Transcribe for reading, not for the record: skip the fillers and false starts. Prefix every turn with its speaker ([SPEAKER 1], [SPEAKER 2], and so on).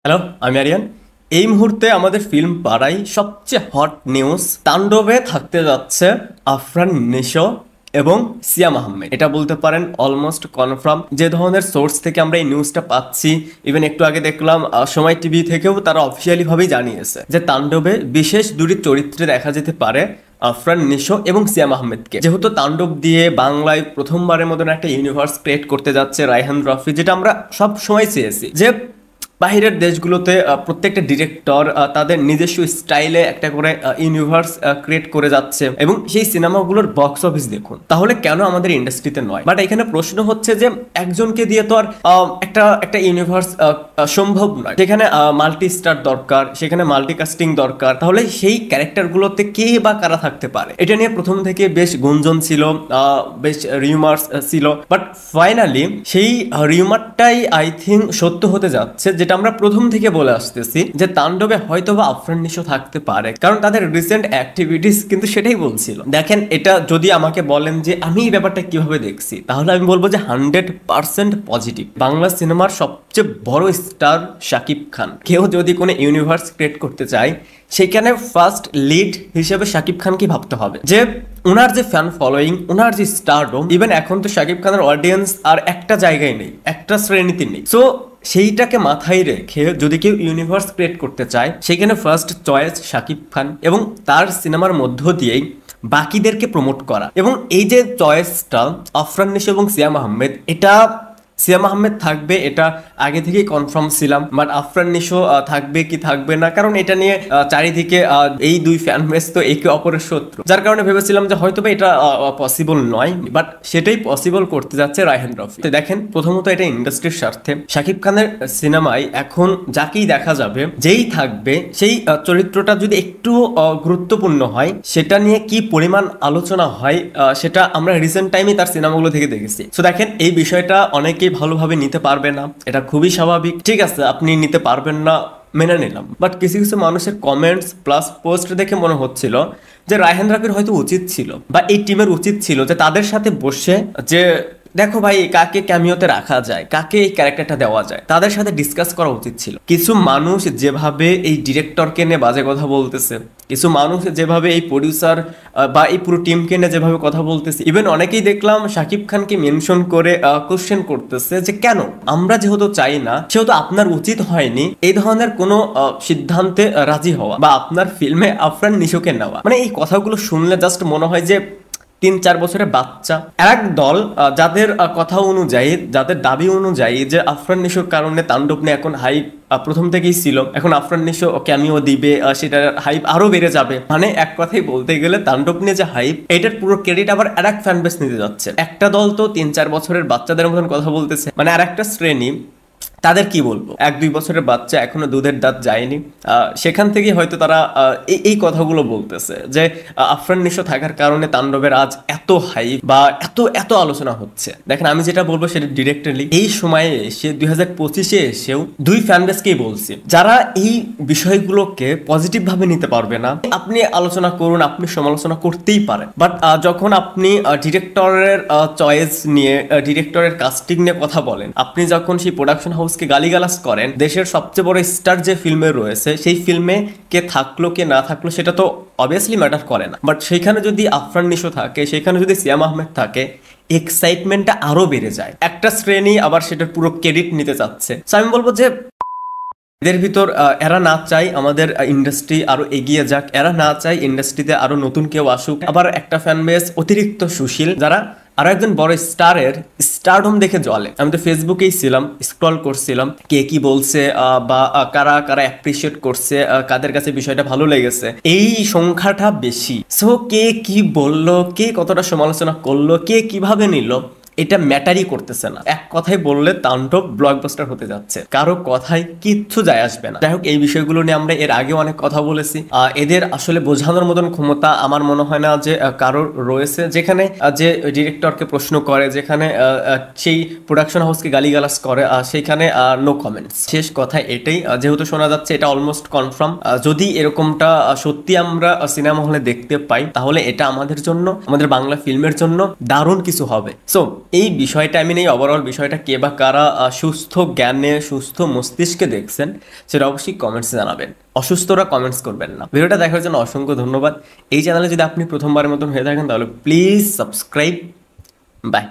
[SPEAKER 1] Hello, আমি আরিয়ান। এই মুহূর্তে আমাদের ফিল্ম পাড়ায় সবচেয়ে হট নিউজ তাণ্ডবে থাকতে যাচ্ছে আফরান নিশো এবং সিয়াম আহমেদ। এটা বলতে পারেন অলমোস্ট কনফার্ম। যে ধরনের সোর্স থেকে আমরা এই নিউজটা পাচ্ছি, ইভেন একটু আগে দেখলাম সময় টিভি থেকেও তারা অফিসিয়ালি ভাবেই জানিয়েছে যে তাণ্ডবে বিশেষ দুটি চরিত্রে দেখা যেতে পারে আফরান নিশো এবং সিয়াম আহমেদকে। যেহেতু তাণ্ডব দিয়ে বাংলায় প্রথমবারের মতন একটা ইউনিভার্স ক্রিয়েট করতে যাচ্ছে রায়হান রফি, যেটা আমরা সব সময় চেয়েছি যে বাহিরের দেশগুলোতে প্রত্যেকটা ডিরেক্টর তাদের নিজস্ব স্টাইলে একটা করে ইউনিভার্স ক্রিয়েট করে যাচ্ছে এবং সেই সিনেমাগুলোর বক্স অফিস দেখুন, তাহলে কেন আমাদের ইন্ডাস্ট্রিতে নয়? বাট এখানে প্রশ্ন হচ্ছে যে একজনকে দিয়ে তো আর একটা একটা ইউনিভার্স সম্ভব নয়। সেখানে মাল্টি স্টার দরকার, সেখানে মাল্টি কাস্টিং দরকার। তাহলে সেই ক্যারেক্টারগুলোতে কে বা কারা থাকতে পারে, এটা নিয়ে প্রথম থেকে বেশ গুঞ্জন ছিল, বেশ রিউমার্স ছিল। বাট ফাইনালি সেই রিউমারটাই আই থিঙ্ক সত্য হতে যাচ্ছে, যেটা আমরা প্রথম থেকে বলে আসতেছি যে তাণ্ডবে হয়তোবা আফরান নিশো থাকতে পারে, কারণ তাদের রিসেন্ট অ্যাক্টিভিটিস কিন্তু সেটাই বলছিল। দেখেন, এটা যদি আমাকে বলেন যে আমি এই ব্যাপারটা কিভাবে দেখছি, তাহলে আমি বলবো যে 100% পজিটিভ। বাংলা সিনেমার সবচেয়ে বড় স্টার শাকিব খান, কেউ যদি কোনো ইউনিভার্স ক্রিয়েট করতে চায়, সেখানে ফার্স্ট লিড হিসেবে শাকিব খানকে ভাবতে হবে যে ওনার যে ফ্যান ফলোয়িং, ওনার যে স্টারডম, ইভেন এখন তো শাকিব খানের অডিয়েন্স আর একটা জায়গায় নেই, একটা শ্রেণীতে নেই। সো সেইটাকে মাথায় রেখে যদি কেউ ইউনিভার্স ক্রিয়েট করতে চায়, সেখানে ফার্স্ট চয়েস শাকিব খান এবং তার সিনেমার মধ্য দিয়েই বাকিদেরকে প্রমোট করা। এবং এই যে চয়েসটা আফরান নিশো এবং সিয়াম আহমেদ, এটা সিয়াম আহমেদ থাকবে এটা আগে থেকেই কনফার্ম ছিলাম। বাট আফরান নিশো থাকবে কি থাকবে না, কারণ এটা নিয়ে চারিদিকে এই দুই ফ্যান বেস তো একে অপরের শত্রু, যার কারণে ভেবেছিলাম যে হয়তো এটা পসিবল নয়। বাট সেটাই পসিবল করতে যাচ্ছে রায়হান রফি। তো দেখেন, প্রথমত এটা ইন্ডাস্ট্রির স্বার্থে। শাকিব খানের সিনেমায় এখন যাকেই দেখা যাবে, যেই থাকবে সেই চরিত্রটা যদি একটু গুরুত্বপূর্ণ হয়, সেটা নিয়ে কি পরিমাণ আলোচনা হয় সেটা আমরা রিসেন্ট টাইমে তার সিনেমাগুলো থেকে দেখেছি। তো দেখেন, এই বিষয়টা অনেকেই ভালোভাবে নিতে পারবে না, এটা খুবই স্বাভাবিক। ঠিক আছে, আপনি নিতে পারবেন না, মেনে নিলাম। বাট কিছু কিছু মানুষের কমেন্টস প্লাস পোস্ট দেখে মনে হচ্ছিল যে রায়হান রাফির হয়তো উচিত ছিল বা এই টিমের উচিত ছিল যে তাদের সাথে বসে, যে দেখো ভাই, কাকে ক্যামিওতে রাখা যায়, কাকে এই ক্যারেক্টারটা দেওয়া যায়, তাদের সাথে ডিসকাস করা উচিত ছিল। কিছু মানুষ যেভাবে এই ডিরেক্টরকে নিয়ে বাজে কথা বলতেছে, কিছু মানুষ যেভাবে এই প্রডিউসার বা এই পুরো টিমকে নিয়ে যেভাবে কথা বলতেছে, ইভেন অনেকেই দেখলাম শাকিব খানকে মেনশন করে কোশ্চেন করতেছে যে কেন, আমরা যেহেতু চাই না সেহেতু আপনার উচিত হয়নি এই ধরনের কোনো সিদ্ধান্তে রাজি হওয়া বা আপনার ফিল্মে আফরান নিশোকে নেওয়া। মানে এই কথাগুলো শুনলে জাস্ট মনে হয় যে 3-4 বছরের বাচ্চা এক দল, যাদের কথা অনুযায়ী, যাদের দাবি অনুযায়ী যে আফরান নিশোর কারণে তাণ্ডব নিয়ে এখন হাইপ প্রথম থেকেই ছিল, এখন আফরান নিশো ক্যামিও দিবে, সেটার হাইপ আরো বেড়ে যাবে। মানে এক কথাই বলতে গেলে তাণ্ডব নিয়ে যে হাইপ, এটার পুরো ক্রেডিট আবার আর এক ফ্যান বেস নিতে যাচ্ছে। একটা দল তো 3-4 বছরের বাচ্চাদের মতন কথা বলতেছে, মানে আর একটা শ্রেণী, তাদের কি বলবো, 1-2 বছরের বাচ্চা, এখনো দুধের দাঁত যায়নি, সেখান থেকে হয়তো তারা এই কথাগুলো বলতেছে যে আফরান নিশো থাকার কারণে তাণ্ডবের আজ এত হাইপ বা এত এত আলোচনা হচ্ছে। দেখেন, আমি যেটা বলবো সেটা ডিরেক্টলি এই সময়ে এসে 2025-এ এসেও দুই ফ্যান বেসকেই বলছি, যারা এই বিষয়গুলোকে পজিটিভ ভাবে নিতে পারবে না, আপনি আলোচনা করুন, আপনি সমালোচনা করতেই পারেন। বাট যখন আপনি ডিরেক্টরের চয়েস নিয়ে, ডিরেক্টরের কাস্টিং নিয়ে কথা বলেন, আপনি যখন সেই প্রোডাকশন হাউসকে গালিগালাজ করেন, দেশের সবচেয়ে বড় স্টার যে ফিল্মে রয়েছে সেই ফিল্মে কে থাকলো কে না থাকলো সেটা তো অবভিয়াসলি ম্যাটার করে না। বাট সেখানে যদি আফরান নিশো থাকে, সেখানে যদি সিয়াম আহমেদ থাকে, এক্সাইটমেন্টটা আরো বেড়ে যায়। একটা শ্রেণী আবার সেটার পুরো ক্রেডিট নিতে চাচ্ছে। আমি বলবো যে এদের ভিতর এরা না চাই আমাদের ইন্ডাস্ট্রি আরো এগিয়ে যাক, এরা না চাই ইন্ডাস্ট্রিতে আরো নতুন কেউ আসুক। আবার একটা ফ্যান বেস অতিরিক্ত সুশীল, যারা আরো একজন বড় স্টারের স্টারডম দেখে জ্বলে। আমি তো ফেসবুকেই ছিলাম, স্ক্রল করছিলাম কে কি বলছে বা কারা কারা অ্যাপ্রিসিয়েট করছে, কাদের কাছে বিষয়টা ভালো লেগেছে, এই সংখ্যাটা বেশি। সো কে কি বললো, কে কতটা সমালোচনা করলো, কে কিভাবে নিল, এটা ম্যাটারই করতেছে না। এক কথায় বললে তাণ্ডব ব্লকবাস্টার হতে যাচ্ছে, কারো কথায় কিচ্ছু যায় আসবে না। যাই হোক, এই বিষয়গুলো নিয়ে আমরা এর আগে অনেক কথা বলেছি। এদের আসলে বোঝানোর মতন ক্ষমতা আমার মনে হয় না যে কারোর রয়েছে। যেখানে যে ডিরেক্টরকে প্রশ্ন করে, যেখানে সেই প্রোডাকশন হাউসকে গালিগালাজ করে, সেখানে নো কমেন্টস। শেষ কথা এটাই, যেহেতু শোনা যাচ্ছে এটা অলমোস্ট কনফার্ম, যদি এরকমটা সত্যি আমরা সিনেমা হলে দেখতে পাই, তাহলে এটা আমাদের জন্য, আমাদের বাংলা ফিল্মের জন্য দারুণ কিছু হবে। সো এই বিষয়টা এই ওভারঅল বিষয়টা কে বা কারা সুস্থ জ্ঞানে সুস্থ মস্তিষ্কে দেখছেন সেটা অবশ্যই কমেন্টসে জানাবেন। অসুস্থরা কমেন্টস করবেন না। ভিডিওটা দেখার জন্য অসংখ্য ধন্যবাদ। এই চ্যানেলে যদি আপনি প্রথমবারের মতন হয়ে থাকেন তাহলে প্লিজ সাবস্ক্রাইব। বাই।